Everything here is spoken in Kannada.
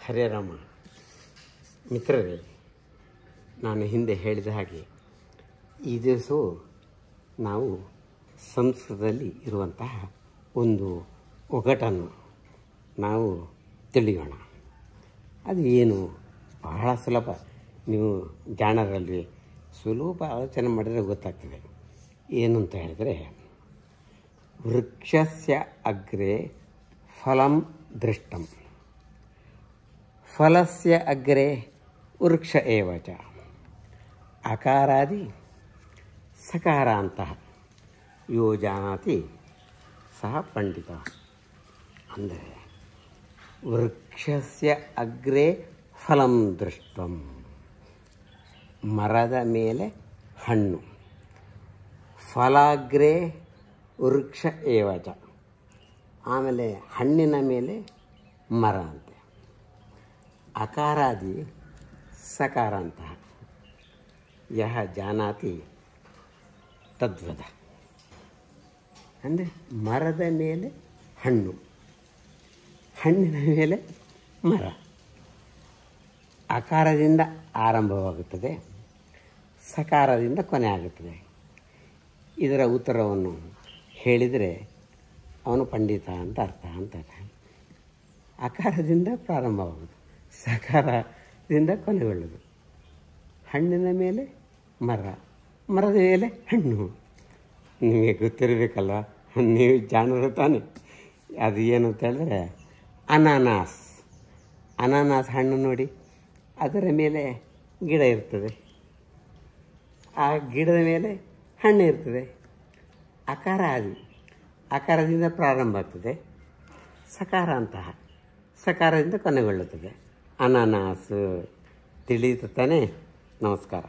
ಹರೇ ರಾಮ. ಮಿತ್ರರೇ, ನಾನು ಹಿಂದೆ ಹೇಳಿದ ಹಾಗೆ ಈ ದಿವಸವೂ ನಾವು ಸಂಸ್ಕೃತದಲ್ಲಿ ಇರುವಂತಹ ಒಂದು ಒಗಟನ್ನು ನಾವು ತಿಳಿಯೋಣ. ಅದು ಏನು? ಬಹಳ ಸುಲಭ. ನೀವು ಜಾಣರಲ್ಲಿ ಸುಲಭ ಆಲೋಚನೆ ಮಾಡಿದರೆ ಗೊತ್ತಾಗ್ತದೆ. ಏನು ಅಂತ ಹೇಳಿದರೆ, ವೃಕ್ಷಸ್ಯ ಅಗ್ರೆ ಫಲಂ ದೃಷ್ಟಂ, ಫಲಸ್ಯ ಅಗ್ರೆ ವೃಕ್ಷ ಏವ ಚ, ಅಕಾರಾದಿ ಸಕಾರಾಂತಃ ಯೋ ಜಾನಾತಿ ಸಹ ಪಂಡಿತ. ಅಂದರೆ ವೃಕ್ಷಸ್ಯ ಅಗ್ರೆ ಫಲಂ ದೃಷ್ಟಂ, ಮರದ ಮೇಲೆ ಹಣ್ಣು, ಫಲಾಗ್ರೆ ವೃಕ್ಷ ಏವ ಚ, ಆಮೇಲೆ ಹಣ್ಣಿನ ಮೇಲೆ ಮರ ಅಂತೆ. ಅಕಾರಾದಿ ಸಕಾರಾಂತಃ ಯಹ ಜಾನಾತಿ ತದ್ವದ. ಅಂದರೆ ಮರದ ಮೇಲೆ ಹಣ್ಣು, ಹಣ್ಣಿನ ಮೇಲೆ ಮರ, ಅಕಾರದಿಂದ ಆರಂಭವಾಗುತ್ತದೆ, ಸಕಾರದಿಂದ ಕೊನೆ ಆಗುತ್ತದೆ. ಇದರ ಉತ್ತರವನ್ನು ಹೇಳಿದರೆ ಅವನು ಪಂಡಿತ ಅಂತ ಅರ್ಥ ಅಂತಾರೆ. ಅಕಾರದಿಂದ ಪ್ರಾರಂಭವಾಗುವುದು, ಸಕಾರದಿಂದ ಕೊನೆಗೊಳ್ಳುವುದು. ಹಣ್ಣಿನ ಮೇಲೆ ಮರ, ಮರದ ಮೇಲೆ ಹಣ್ಣು. ನಿಮಗೆ ಗೊತ್ತಿರಬೇಕಲ್ವ, ನೀವು ಜಾಣರು ತಾನೆ. ಅದು ಏನು ಅಂತ ಹೇಳಿದ್ರೆ ಅನಾನಾಸ್. ಅನಾನಾಸ್ ಹಣ್ಣು ನೋಡಿ, ಅದರ ಮೇಲೆ ಗಿಡ ಇರ್ತದೆ, ಆ ಗಿಡದ ಮೇಲೆ ಹಣ್ಣು ಇರ್ತದೆ. ಅಕಾರಾದಿ, ಅಕಾರದಿಂದ ಪ್ರಾರಂಭ ಆಗ್ತದೆ, ಸಕಾರಾಂತಹ, ಸಕಾರದಿಂದ ಕೊನೆಗೊಳ್ಳುತ್ತದೆ. ಅನಾನಾಸು ತಿಳಿಯುತ್ತೆ ತಾನೇ. ನಮಸ್ಕಾರ.